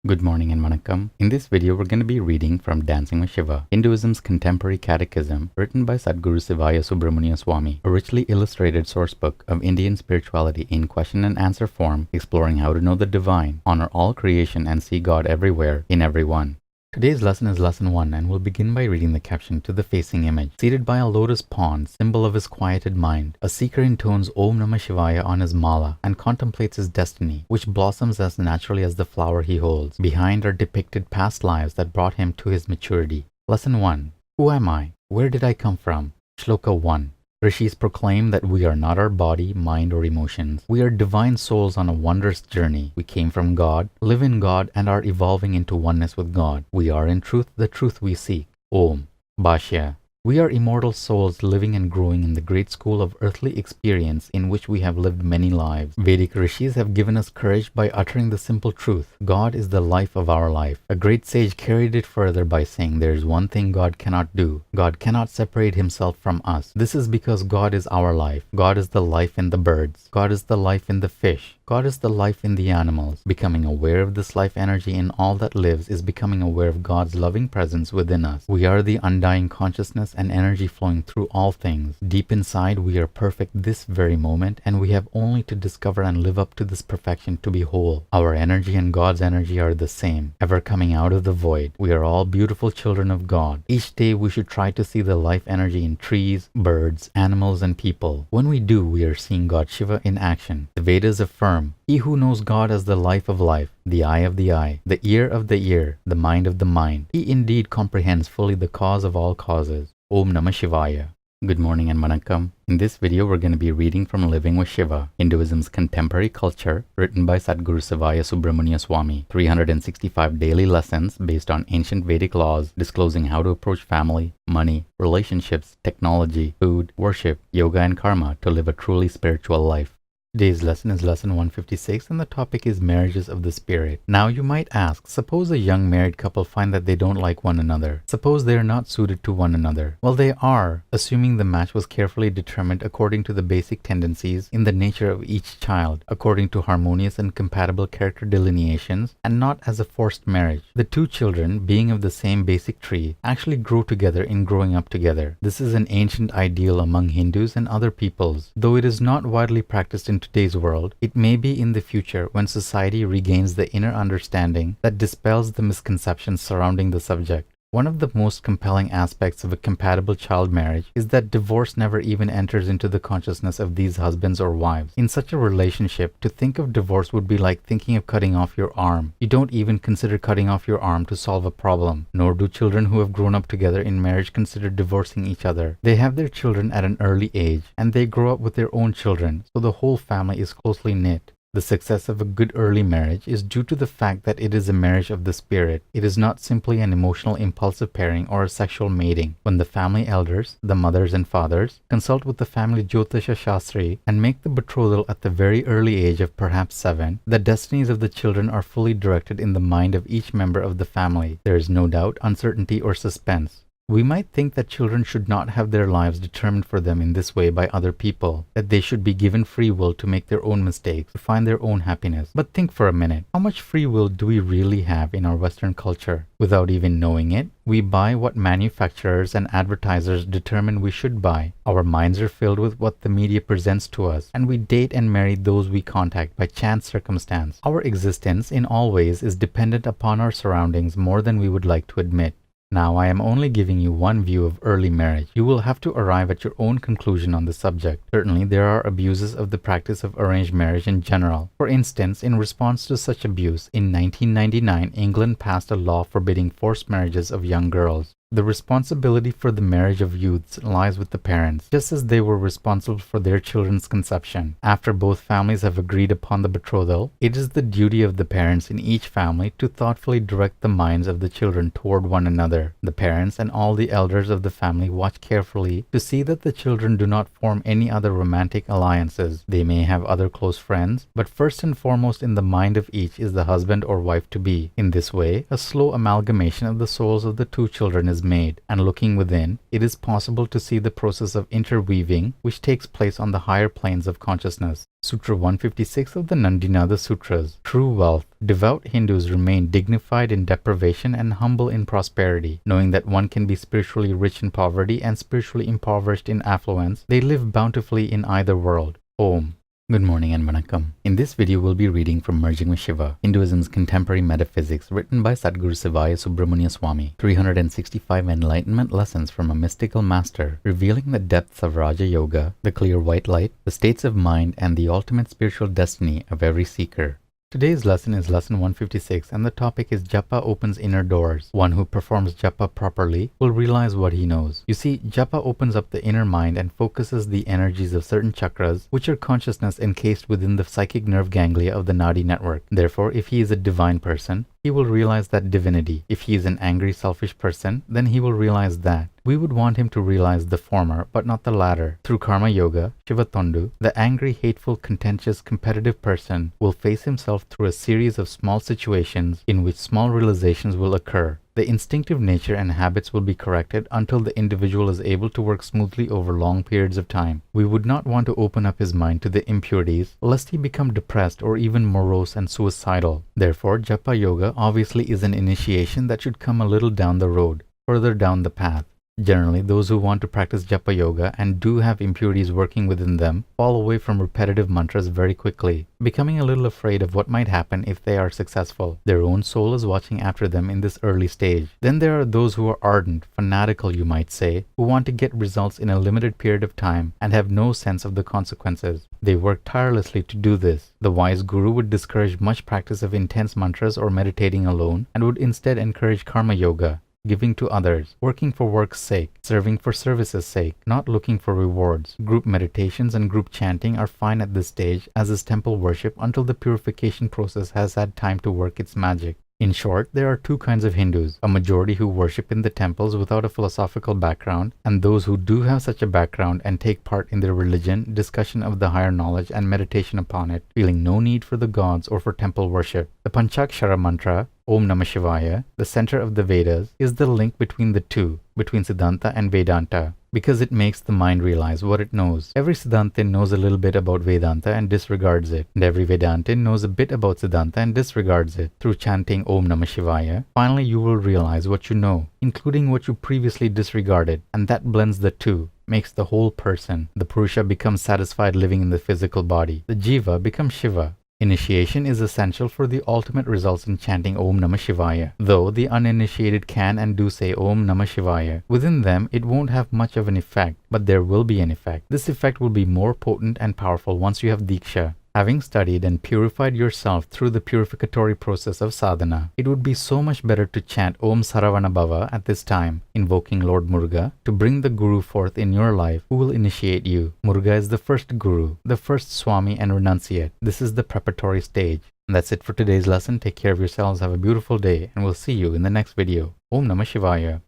Good morning and vanakkam. In this video, we're going to be reading from Dancing with Shiva, Hinduism's contemporary catechism, written by Sadhguru Sivaya Subramania Swami, a richly illustrated sourcebook of Indian spirituality in question and answer form, exploring how to know the divine, honor all creation, and see God everywhere, in everyone. Today's lesson is lesson 1, and we'll begin by reading the caption to the facing image. Seated by a lotus pond, symbol of his quieted mind, a seeker intones Om Namah Shivaya on his mala and contemplates his destiny, which blossoms as naturally as the flower he holds. Behind are depicted past lives that brought him to his maturity. Lesson 1. Who am I? Where did I come from? Shloka 1. Rishis proclaim that we are not our body, mind, or emotions. We are divine souls on a wondrous journey. We came from God, live in God, and are evolving into oneness with God. We are in truth the truth we seek. Om. Bhashya. We are immortal souls living and growing in the great school of earthly experience in which we have lived many lives. Vedic rishis have given us courage by uttering the simple truth. God is the life of our life. A great sage carried it further by saying there is one thing God cannot do. God cannot separate himself from us. This is because God is our life. God is the life in the birds. God is the life in the fish. God is the life in the animals. Becoming aware of this life energy in all that lives is becoming aware of God's loving presence within us. We are the undying consciousness and energy flowing through all things. Deep inside, we are perfect this very moment, and we have only to discover and live up to this perfection to be whole. Our energy and God's energy are the same, ever coming out of the void. We are all beautiful children of God. Each day we should try to see the life energy in trees, birds, animals, and people. When we do, we are seeing God Shiva in action. The Vedas affirm, he who knows God as the life of life, the eye of the eye, the ear of the ear, the mind of the mind, he indeed comprehends fully the cause of all causes. Om Namah Shivaya. Good morning and vanakkam. In this video, we're going to be reading from Living with Shiva, Hinduism's contemporary culture, written by Sadhguru Sivaya Subramania Swami. 365 daily lessons based on ancient Vedic laws, disclosing how to approach family, money, relationships, technology, food, worship, yoga, and karma to live a truly spiritual life. Today's lesson is lesson 156, and the topic is marriages of the spirit. Now you might ask, suppose a young married couple find that they don't like one another. Suppose they are not suited to one another. Well, they are, assuming the match was carefully determined according to the basic tendencies in the nature of each child, according to harmonious and compatible character delineations, and not as a forced marriage. The two children, being of the same basic tree, actually grow together in growing up together. This is an ancient ideal among Hindus and other peoples. Though it is not widely practiced in today's world, it may be in the future when society regains the inner understanding that dispels the misconceptions surrounding the subject. One of the most compelling aspects of a compatible child marriage is that divorce never even enters into the consciousness of these husbands or wives. In such a relationship, to think of divorce would be like thinking of cutting off your arm. You don't even consider cutting off your arm to solve a problem, nor do children who have grown up together in marriage consider divorcing each other. They have their children at an early age, and they grow up with their own children, so the whole family is closely knit. The success of a good early marriage is due to the fact that it is a marriage of the spirit. It is not simply an emotional impulsive pairing or a sexual mating. When the family elders, the mothers and fathers, consult with the family Jyotisha Shastri and make the betrothal at the very early age of perhaps 7, the destinies of the children are fully directed in the mind of each member of the family. There is no doubt, uncertainty, or suspense. We might think that children should not have their lives determined for them in this way by other people, that they should be given free will to make their own mistakes, to find their own happiness. But think for a minute, how much free will do we really have in our Western culture? Without even knowing it, we buy what manufacturers and advertisers determine we should buy. Our minds are filled with what the media presents to us, and we date and marry those we contact by chance circumstance. Our existence in all ways is dependent upon our surroundings more than we would like to admit. Now, I am only giving you one view of early marriage. You will have to arrive at your own conclusion on the subject. Certainly, there are abuses of the practice of arranged marriage in general. For instance, in response to such abuse, in 1999, England passed a law forbidding forced marriages of young girls. The responsibility for the marriage of youths lies with the parents, just as they were responsible for their children's conception. After both families have agreed upon the betrothal, it is the duty of the parents in each family to thoughtfully direct the minds of the children toward one another. The parents and all the elders of the family watch carefully to see that the children do not form any other romantic alliances. They may have other close friends, but first and foremost in the mind of each is the husband or wife to be. In this way, a slow amalgamation of the souls of the two children is is made, and looking within, it is possible to see the process of interweaving which takes place on the higher planes of consciousness. Sutra 156 of the Nandinada Sutras. True wealth. Devout Hindus remain dignified in deprivation and humble in prosperity. Knowing that one can be spiritually rich in poverty and spiritually impoverished in affluence, they live bountifully in either world. Om. Good morning and vanakkam. In this video, we'll be reading from Merging with Shiva, Hinduism's Contemporary Metaphysics, written by Sadguru Sivaya Subramania Swami. 365 enlightenment lessons from a mystical master, revealing the depths of Raja Yoga, the clear white light, the states of mind, and the ultimate spiritual destiny of every seeker. Today's lesson is lesson 156, and the topic is Japa opens inner doors. One who performs Japa properly will realize what he knows. You see, Japa opens up the inner mind and focuses the energies of certain chakras, which are consciousness encased within the psychic nerve ganglia of the Nadi network. Therefore, if he is a divine person, he will realize that divinity. If he is an angry, selfish person, then he will realize that. We would want him to realize the former, but not the latter. Through Karma Yoga, Shiva Tondu, the angry, hateful, contentious, competitive person will face himself through a series of small situations in which small realizations will occur. The instinctive nature and habits will be corrected until the individual is able to work smoothly over long periods of time. We would not want to open up his mind to the impurities, lest he become depressed or even morose and suicidal. Therefore, Japa Yoga obviously is an initiation that should come a little down the road, further down the path. Generally, those who want to practice Japa Yoga and do have impurities working within them fall away from repetitive mantras very quickly, becoming a little afraid of what might happen if they are successful. Their own soul is watching after them in this early stage. Then there are those who are ardent, fanatical you might say, who want to get results in a limited period of time and have no sense of the consequences. They work tirelessly to do this. The wise guru would discourage much practice of intense mantras or meditating alone and would instead encourage Karma Yoga, giving to others, working for work's sake, serving for service's sake, not looking for rewards. Group meditations and group chanting are fine at this stage, as is temple worship until the purification process has had time to work its magic. In short, there are two kinds of Hindus, a majority who worship in the temples without a philosophical background, and those who do have such a background and take part in their religion, discussion of the higher knowledge and meditation upon it, feeling no need for the gods or for temple worship. The Panchakshara mantra, Om Namah Shivaya, the center of the Vedas, is the link between the two, between Siddhanta and Vedanta, because it makes the mind realize what it knows. Every Siddhantin knows a little bit about Vedanta and disregards it, and every Vedantin knows a bit about Siddhanta and disregards it. Through chanting Om Namah Shivaya, finally you will realize what you know, including what you previously disregarded, and that blends the two, makes the whole person. The Purusha becomes satisfied living in the physical body. The Jiva becomes Shiva. Initiation is essential for the ultimate results in chanting Om Namah Shivaya. Though the uninitiated can and do say Om Namah Shivaya, within them it won't have much of an effect, but there will be an effect. This effect will be more potent and powerful once you have Diksha. Having studied and purified yourself through the purificatory process of sadhana, it would be so much better to chant Om Saravana Bhava at this time, invoking Lord Muruga to bring the Guru forth in your life who will initiate you. Muruga is the first Guru, the first Swami and Renunciate. This is the preparatory stage. And that's it for today's lesson. Take care of yourselves, have a beautiful day, and we'll see you in the next video. Om Namah Shivaya.